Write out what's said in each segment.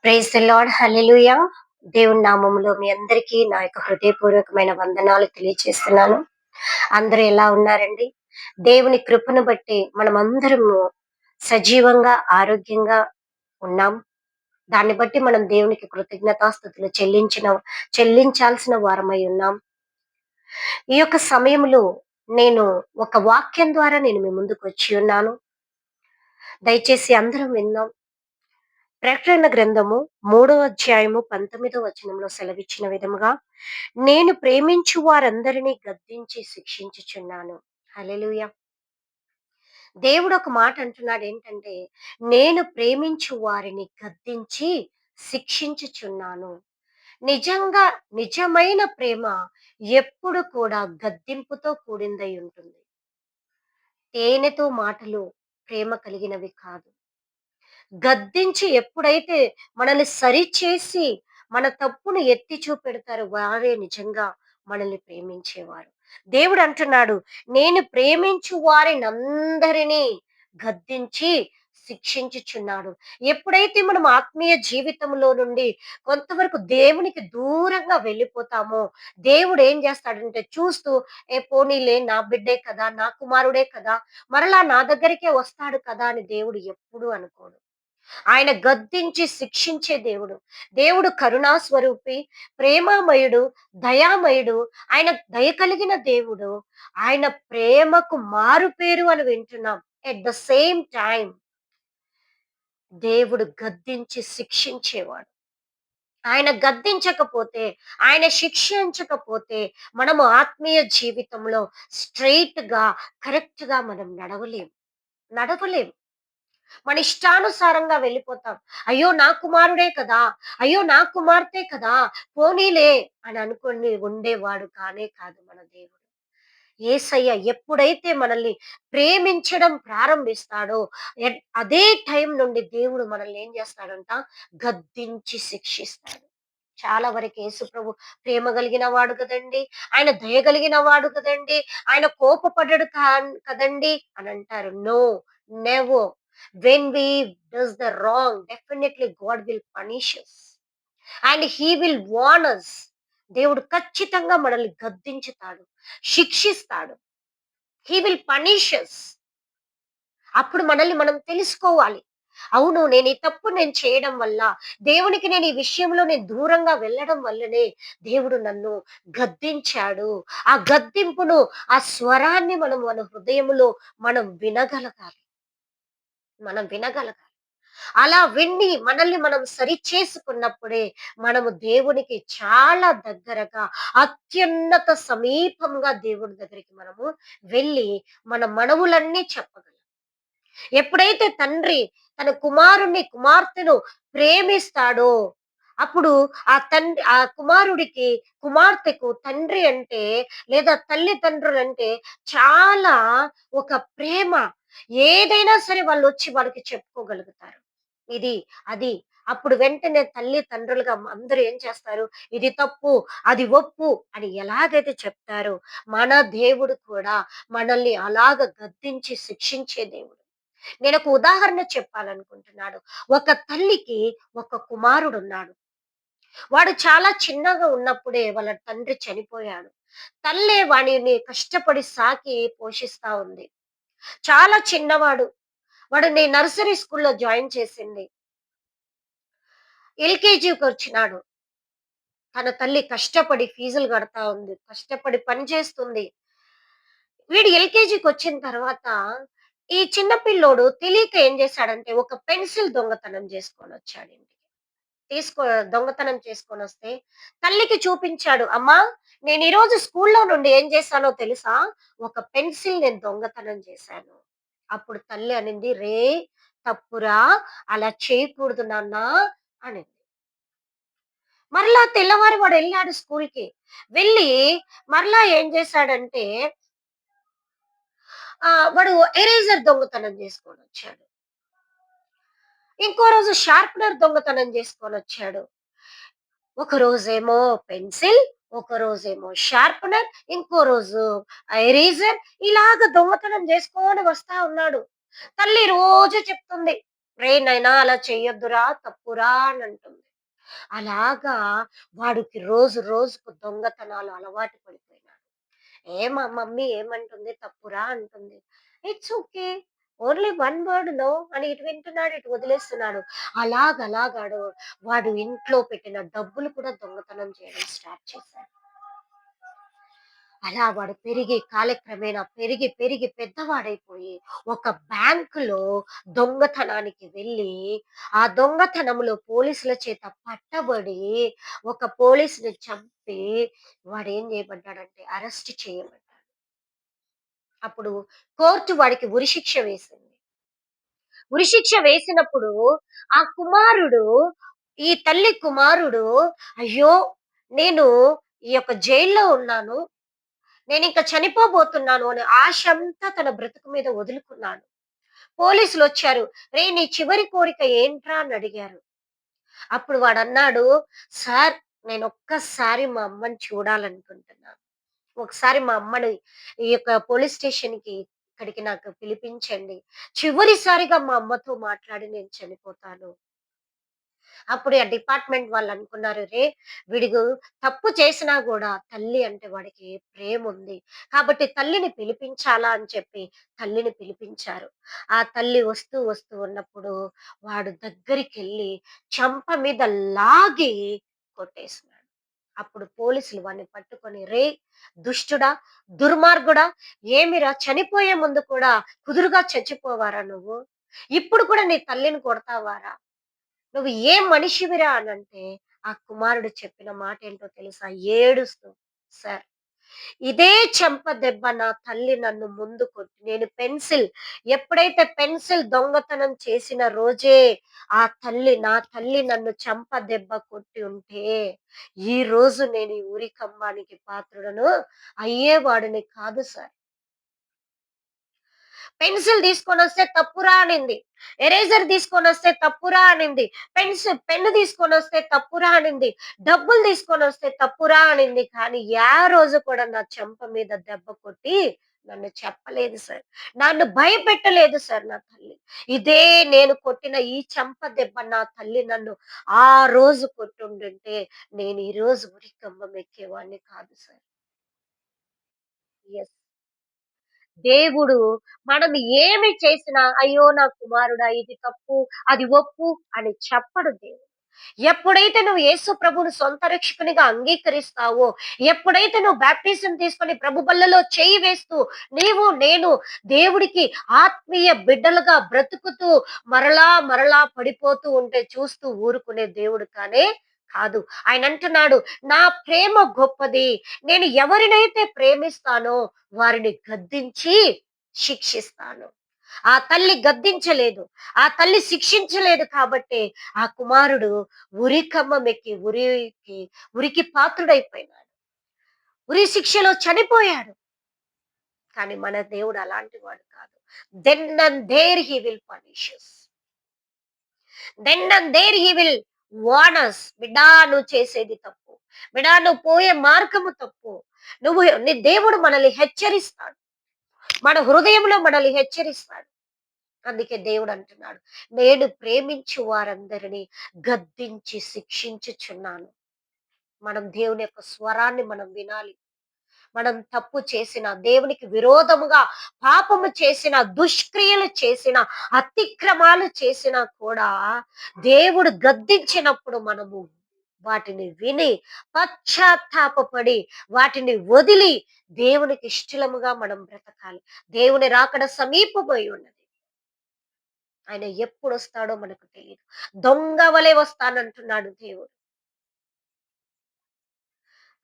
Praise the lord. హల్లెలూయా. దేవుని నామములో మీ అందరికీ నా యొక్క హృదయపూర్వకమైన వందనాలు తెలియచేస్తున్నాను. అందరూ ఎలా ఉన్నారండి? దేవుని కృపను బట్టి మనమందరము సజీవంగా, ఆరోగ్యంగా ఉన్నాం. దాన్ని బట్టి మనం దేవునికి కృతజ్ఞతాస్తుతులు చెల్లించాల్సిన వారమై ఉన్నాం. ఈ యొక్క సమయంలో నేను ఒక వాక్యం ద్వారా నేను మీ ముందుకొచ్చి ఉన్నాను. దయచేసి అందరం విందాం. ప్రకటన గ్రంథము 3వ అధ్యాయము 19వ వచనంలో సెలవిచ్చిన విధముగా, నేను ప్రేమించు వారందరినీ గద్దించి శిక్షించుచున్నాను. హల్లెలూయా. దేవుడు ఒక మాట అంటున్నాడు ఏంటంటే, నేను ప్రేమించు వారిని గద్దించి శిక్షించుచున్నాను. నిజంగా నిజమైన ప్రేమ ఎప్పుడు కూడా గద్దింపుతో కూడిందై ఉంటుంది. తేనెతో మాటలు ప్రేమ కలిగినవి కాదు. గద్దించి ఎప్పుడైతే మనల్ని సరిచేసి మన తప్పును ఎత్తి చూపెడతారో వారే నిజంగా మనల్ని ప్రేమించేవారు. దేవుడు అంటున్నాడు, నేను ప్రేమించు వారినందరినీ గద్దించి శిక్షించుచున్నాడు. ఎప్పుడైతే మనం ఆత్మీయ జీవితంలో నుండి కొంతవరకు దేవునికి దూరంగా వెళ్ళిపోతామో, దేవుడు ఏం చేస్తాడంటే చూస్తూ, ఏ పోనీలే నా బిడ్డే కదా, నా కుమారుడే కదా, మరలా నా దగ్గరికే వస్తాడు కదా అని దేవుడు ఎప్పుడూ అనుకోడు. ఆయన గద్దించి శిక్షించే దేవుడు. దేవుడు కరుణా స్వరూపి, ప్రేమామయుడు, దయామయుడు. ఆయన దయ కలిగిన దేవుడు. ఆయన ప్రేమకు మారు పేరు అని వింటున్నాం. ఎట్ ద సేమ్ టైమ్ దేవుడు గద్దించి శిక్షించేవాడు. ఆయన గద్దించకపోతే, ఆయన శిక్షించకపోతే మనము ఆత్మీయ జీవితంలో స్ట్రెయిట్‌గా, కరెక్ట్‌గా మనం నడవలేం. మన ఇష్టానుసారంగా వెళ్ళిపోతాం. అయ్యో! నా కుమారుడే కదా! అయ్యో! నా కుమార్తె కదా! పోనీలే అని అనుకోని ఉండేవాడు కానే కాదు మన దేవుడు. యేసయ్య ఎప్పుడైతే మనల్ని ప్రేమించడం ప్రారంభిస్తాడో, అదే టైం నుండి దేవుడు మనల్ని ఏం చేస్తాడంట? గద్దించి శిక్షిస్తాడు. చాలా వరకు యేసుప్రభు ప్రేమ కలిగిన వాడు కదండీ! ఆయన దయ కలిగిన వాడు కదండీ! ఆయన కోపపడడు కదండీ! అని అంటారు. No, never. When we does the wrong, definitely God will punish us and he will warn us. దేవుడు ఖచ్చితంగా మనల్ని గద్దించుతాడు, శిక్షిస్తాడు. He will punish us. అప్పుడు మనల్ని మనం తెలుసుకోవాలి. అవును, నేను ఈ తప్పు చేయడం వల్ల, దేవునికి నేను ఈ విషయంలో దూరంగా వెళ్ళడం వల్లనే దేవుడు నన్ను గద్దించాడు. ఆ గద్దింపును, ఆ స్వరాన్ని మన హృదయములో మనం వినగలగాలి. అలా విని మనల్ని మనం సరిచేసుకున్నప్పుడే మనము దేవునికి చాలా దగ్గరగా, అత్యున్నత సమీపంగా దేవుడి దగ్గరికి మనము వెళ్ళి మన మనవులన్నీ చెప్పగలం. ఎప్పుడైతే తండ్రి తన కుమారుణ్ణి, కుమార్తెను ప్రేమిస్తాడో, అప్పుడు ఆ కుమారుడికి, కుమార్తెకు తండ్రి అంటే లేదా తల్లిదండ్రులంటే చాలా ఒక ప్రేమ. ఏదైనా సరే వాళ్ళొచ్చి వాళ్ళకి చెప్పుకోగలుగుతారు. ఇది, అది. అప్పుడు వెంటనే తల్లిదండ్రులుగా అందరూ ఏం చేస్తారు? ఇది తప్పు, అది ఒప్పు అని ఎలాగైతే చెప్తారో, మన దేవుడు కూడా మనల్ని అలాగ గద్దించి శిక్షించే దేవుడు. నేనొక ఉదాహరణ చెప్పాలనుకుంటున్నాను. ఒక తల్లికి ఒక కుమారుడున్నాడు. వాడు చాలా చిన్నగా ఉన్నప్పుడే వాళ్ళ తండ్రి చనిపోయాడు. తల్లే వాడిని కష్టపడి సాకి పోషిస్తా ఉంది. చాలా చిన్నవాడు. వాడిని నర్సరీ స్కూల్‌లో జాయిన్ చేసింది. ఎల్‌కేజీకొచ్చినాడు. తన తల్లి కష్టపడి ఫీజులు కడతా ఉంది. కష్టపడి పని చేస్తుంది. వీడు ఎల్‌కేజీకొచ్చిన తర్వాత ఈ చిన్న పిల్లోడు తెలియక ఏం చేశాడంటే ఒక పెన్సిల్ దొంగతనం చేసుకొనొచ్చాడు ఇంటికి. తీసుకో దొంగతనం చేసుకొనొస్తే తల్లికి చూపించాడు. అమ్మా, నేను ఈరోజు స్కూల్లో నుండి ఏం చేశానో తెలుసా? ఒక పెన్సిల్ నేను దొంగతనం చేశాను. అప్పుడు తల్లి అనింది, తప్పురా, అలా చేయకూడదు నాన్న అనింది. మరలా తెల్లవారి వాడెళ్ళాడు స్కూల్‌కి. వెళ్ళి మరలా ఏం చేశాడంటే వాడు ఎరేజర్ దొంగతనం చేసుకొనొచ్చాడు. ఇంకో రోజు షార్ప్‌నర్ దొంగతనం చేసుకొనొచ్చాడు. ఒక రోజేమో పెన్సిల్, ఒక రోజేమో షార్ప్‌నర్, ఇంకో రోజు ఎరేజర్, ఇలాగ దొంగతనం చేసుకొని వస్తా ఉన్నాడు. తల్లి రోజు చెప్తుంది, "రేయ్ నైనా అలా చెయ్యొద్దురా, తప్పురా" అని అంటుంది. అలాగా వాడికి రోజు రోజుకు దొంగతనాలు అలవాటు పడిపోయినాడు. మా మమ్మీ ఏమంటుంది, "తప్పురా" అంటుంది. It's okay. Only one word no అని ఇటు వింటున్నాడు, ఇటు వదిలేస్తున్నాడు. అలాగలాగాడు వాడు ఇంట్లో పెట్టిన డబ్బులు కూడా దొంగతనం చేయడం స్టార్ట్ చేశాడు. అలా వాడు పెరిగి కాలక్రమేణా పెరిగి, పెరిగి పెద్దవాడైపోయి ఒక బ్యాంకులో దొంగతనానికి వెళ్ళి, ఆ దొంగతనంలో పోలీసుల చేత పట్టబడి, ఒక పోలీస్‌ని చంపి వాడేం చేయబడ్డాడంటే అరెస్ట్ చేయబడ్డాడు. అప్పుడు కోర్ట్ వాడికి ఉరిశిక్ష వేసింది. ఉరిశిక్ష వేసినప్పుడు ఆ కుమారుడు, ఈ తల్లి కుమారుడు, అయ్యో! నేను ఈ యొక్క జైల్‌లో ఉన్నాను. నేనింక చనిపోబోతున్నాను అనే ఆశంతా తన బ్రతుకు మీద వదులుకున్నాడు. పోలీసులొచ్చారు. "రేయ్! నీ చివరి కోరిక ఏంట్రా?" అని అడిగారు. అప్పుడు వాడన్నాడు, "సార్ నేనొక్కసారి మా అమ్మని చూడాలనుకుంటున్నాను. ఒకసారి మా అమ్మని ఈ యొక్క పోలీస్ స్టేషన్‌కి ఇక్కడికి నాకు పిలిపించండి. చివరిసారిగా మా అమ్మతో మాట్లాడి నేను చనిపోతాను." అప్పుడు ఆ డిపార్ట్‌మెంట్ వాళ్ళనుకున్నారు, వీడు తప్పు చేసినా గూడా తల్లి అంటే వాడికి ప్రేముంది. కాబట్టి తల్లిని పిలిపించాలా అని చెప్పి తల్లిని పిలిపించారు. ఆ తల్లి వస్తూ, వస్తూ ఉన్నప్పుడు వాడు దగ్గరికెళ్ళి చెంప మీద లాగి కొట్టేసినాడు. అప్పుడు పోలీసులు వాడిని పట్టుకొని, దుష్టుడా! దుర్మార్గుడా! ఏమిరా చనిపోయే ముందు కూడా కుదురుగా చచ్చిపోవారా నువ్వు? ఇప్పుడు కూడా నీ తల్లిని కొడతావారా? నువ్వు ఏం మనిషివిరా అనంటే, ఆ కుమారుడు చెప్పిన మాటేంటో తెలుసా? ఏడుస్తూ, సార్ ఇదే చెంప దెబ్బ నా తల్లి నన్ను ముందు కొట్టి ఎప్పుడైతే పెన్సిల్ దొంగతనం చేసిన రోజే నా తల్లి నన్ను చెంప దెబ్బ కొట్టి ఉంటే, ఈరోజు నేను ఈ ఉరికంబానికి పాత్రుడను అయ్యేవాడిని కాదు సార్. పెన్సిల్ తీసుకొనొస్తే తప్పురా అనింది. ఎరేజర్ తీసుకొనొస్తే తప్పురా అనింది. పెన్ను తీసుకొనొస్తే తప్పురా అనింది. డబ్బులు తీసుకొనొస్తే తప్పురా అనింది. కానీ రోజు కూడా నా చెంప మీద దెబ్బ కొట్టి నన్ను చెప్పలేదు సార్. నన్ను భయపెట్టలేదు సార్ నా తల్లి. ఇదే నేను కొట్టిన ఈ చెంప దెబ్బ నా తల్లి నన్ను ఆ రోజు కొట్టుండుంటే నేను ఈరోజు ఉరికంబం ఎక్కేవాడిని కాదు సార్. యెస్. దేవుడు మనం ఏమి చేసినా, "అయ్యో! నా కుమారుడా ఇది తప్పు, అది ఒప్పు" అని చెప్పడు దేవుడు. ఎప్పుడైతే నువ్వు యేసు ప్రభువుని సొంత రక్షకునిగా అంగీకరిస్తావో, ఎప్పుడైతే నువ్వు బాప్టిజం తీసుకొని ప్రభు బల్లలో చేయి వేస్తూ, నేను దేవుడికి ఆత్మీయ బిడ్డలుగా బ్రతుకుతూ మరలా, మరలా పడిపోతూ ఉంటే చూస్తూ ఊరుకునే దేవుడు కానే కాదు. ఆయనంటున్నాడు, "నా ప్రేమ గొప్పది. నేను ఎవరినైతే ప్రేమిస్తానో వారిని గద్దించి శిక్షిస్తాను." ఆ తల్లి గద్దించలేదు. ఆ తల్లి శిక్షించలేదు కాబట్టే ఆ కుమారుడు ఉరికంబమెక్కి ఉరికి పాత్రుడైపోయినాడు. ఉరి శిక్షలో చనిపోయాడు. కానీ మన దేవుడు అలాంటి వాడు కాదు. Then and there he will punish us. Then and there he will warn us. బిడ్డా నువ్వు చేసేది తప్పు. బిడ్డా నువ్వు పోయే మార్గము తప్పు. నీ దేవుడు మనల్ని హెచ్చరిస్తాడు. మన హృదయంలో మనల్ని హెచ్చరిస్తాడు. అందుకే దేవుడు అంటున్నాడు, నేను ప్రేమించు వారందరినీ గద్దించి శిక్షించుచున్నాను. మనం దేవుని యొక్క స్వరాన్ని మనం వినాలి. మనం తప్పు చేసిన, దేవునికి విరోధముగా పాపము చేసిన, దుష్క్రియలు చేసిన, అతిక్రమాలు చేసినా కూడా దేవుడు గద్దించినప్పుడు మనము వాటిని విని పశ్చాత్తాపపడి వాటిని వదిలి దేవునికి ఇష్టలముగా మనం బ్రతకాలి. దేవుని రాకడ సమీపమై ఉన్నది. ఆయన ఎప్పుడొస్తాడో మనకు తెలీదు. దొంగ వలె వస్తానంటున్నాడు దేవుడు.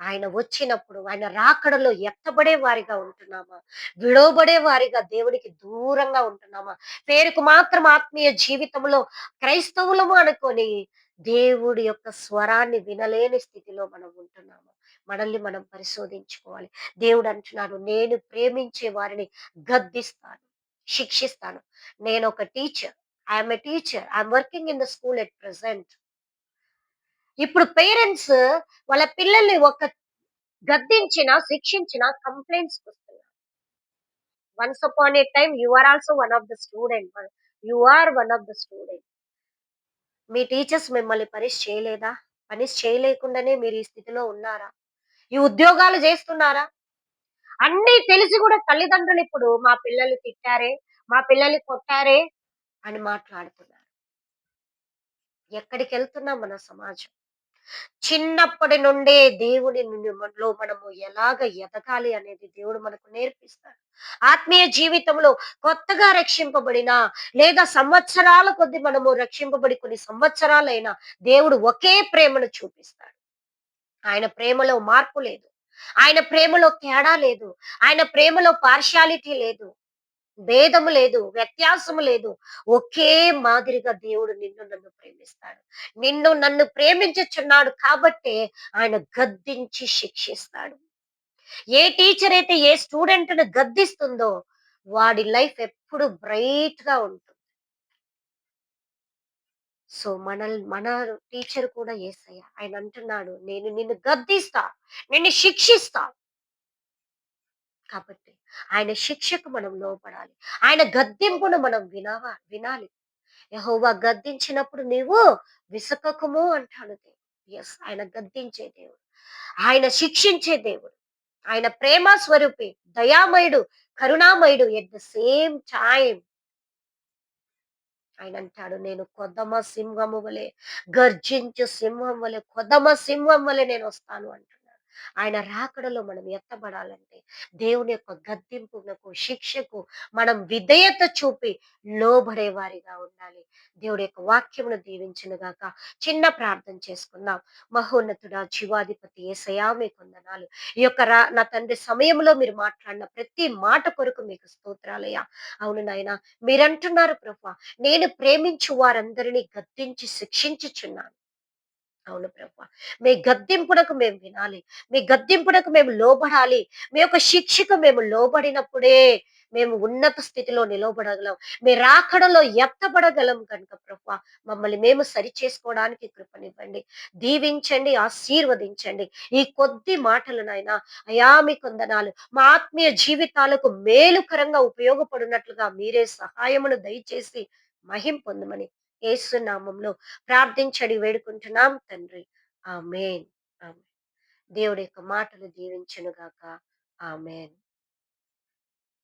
ఆయన వచ్చినప్పుడు ఆయన రాకడలో ఎత్తబడే వారిగా ఉంటున్నామా? విడవబడే వారిగా దేవుడికి దూరంగా ఉంటున్నామా? పేరుకు మాత్రం ఆత్మీయ జీవితంలో క్రైస్తవులము అనుకోని దేవుడి యొక్క స్వరాన్ని వినలేని స్థితిలో మనం ఉంటున్నామా? మనల్ని మనం పరిశోధించుకోవాలి. దేవుడు అంటున్నాడు, నేను ప్రేమించే వారిని గద్దిస్తాను, శిక్షిస్తాను. నేనొక teacher. I am a teacher. I am working in the school at present. ఇప్పుడు పేరెంట్స్ వాళ్ళ పిల్లల్ని గద్దించినా, శిక్షించినా కంప్లెయింట్స్‌కొస్తున్నాయి. Once upon a time you are also one of the student. You are one of the student. మీ teachers మిమ్మల్ని punish చేయలేదా? Punish చేయలేకుండానే మీరు ఈ స్థితిలో ఉన్నారా? ఈ ఉద్యోగాలు జేస్తున్నారా? అన్నీ తెలిసి గూడా తల్లిదండ్రులు ఇప్పుడు మా పిల్లలు తిట్టారే, మా పిల్లల్ని కొట్టారే అని మాట్లాడుతున్నారు. ఎక్కడికెళ్తున్నాం మన సమాజం? చిన్నప్పటి నుండే దేవుని మనలో మనము ఎలాగ ఎదగాలి అనేది దేవుడు మనకు నేర్పిస్తాడు. ఆత్మీయ జీవితంలో కొత్తగా రక్షింపబడిన లేదా సంవత్సరాల కొద్దీ మనము రక్షింపబడి కొన్ని సంవత్సరాలైనా దేవుడు ఒకే ప్రేమను చూపిస్తాడు. ఆయన ప్రేమలో మార్పు లేదు. ఆయన ప్రేమలో తేడా లేదు. ఆయన ప్రేమలో పార్షియాలిటీ లేదు. భేదము లేదు, వ్యత్యాసము లేదు. ఒకే మాదిరిగా దేవుడు నిన్ను నన్ను ప్రేమిస్తాడు. నిన్ను నన్ను ప్రేమించుచున్నాడు కాబట్టే ఆయన గద్దించి శిక్షిస్తాడు. ఏ టీచర్ అయితే ఏ స్టూడెంట్‌ని గద్దిస్తుందో వాడి లైఫ్ ఎప్పుడు బ్రైట్‌గా ఉంటుంది. సో, మన టీచర్ కూడా యేసయ్య. ఆయన అంటున్నాడు, "నేను నిన్ను గద్దిస్తా, నిన్ను శిక్షిస్తా." కాబట్టి ఆయన శిక్షకు మనం లోబడాలి. ఆయన గద్దింపును మనం వినాలి. యెహోవా గద్దించినప్పుడు నీవు విసకకుము అంటాడు దేవుడు. యెస్, ఆయన గద్దించే దేవుడు. ఆయన శిక్షించే దేవుడు. ఆయన ప్రేమ స్వరూపి, దయామయుడు, కరుణామయుడు ఎట్ ద సేమ్ టైమ్. ఆయనంటాడు, నేను కొదమ సింహము వలె, గర్జించు సింహం వలె, కొదమ సింహం వలె నేనొస్తాను అంటున్నాడు. ఆయన రాకడలో మనం ఎత్తబడాలంటే దేవుని యొక్క గద్దింపునకు, శిక్షకు మనం విధేయత చూపి లోబడే వారిగా ఉండాలి. దేవుడి యొక్క వాక్యమును దీవించును గాక. చిన్న ప్రార్థన చేసుకుందాం. మహోన్నతుడా, జీవాధిపతి యేసయ్యా మీకు వందనాలు. ఈ యొక్క నా తండ్రి సమయంలో మీరు మాట్లాడిన ప్రతి మాట కొరకు మీకు స్తోత్రాలయ్యా. అవును నాయనా, మీరంటున్నారు ప్రభా, నేను ప్రేమించు వారందరినీ గద్దించి శిక్షించుచున్నాను. అవును ప్రభా, మీ గద్దింపునకు మేము వినాలి. మీ గద్దింపునకు మేము లోబడాలి. మీ యొక్క శిక్షకు మేము లోబడినప్పుడే మేము ఉన్నత స్థితిలో నిలవబడగలం. మీ రాకడలో ఎత్తబడగలం కనుక ప్రభా, మమ్మల్ని మేము సరి చేసుకోవడానికి కృపనివ్వండి. దీవించండి, ఆశీర్వదించండి. ఈ కొద్ది మాటలనైనా అయా మీకు వందనాలు. మా ఆత్మీయ జీవితాలకు మేలుకరంగా ఉపయోగపడినట్లుగా మీరే సహాయమును దయచేసి మహిం పొందమని యేసు నామంలో ప్రార్థించడి వేడుకుంటున్నాం తండ్రి. ఆమేన్. ఆమేన్. దేవుడి యొక్క మాటలు దీవించును గాక. ఆమేన్.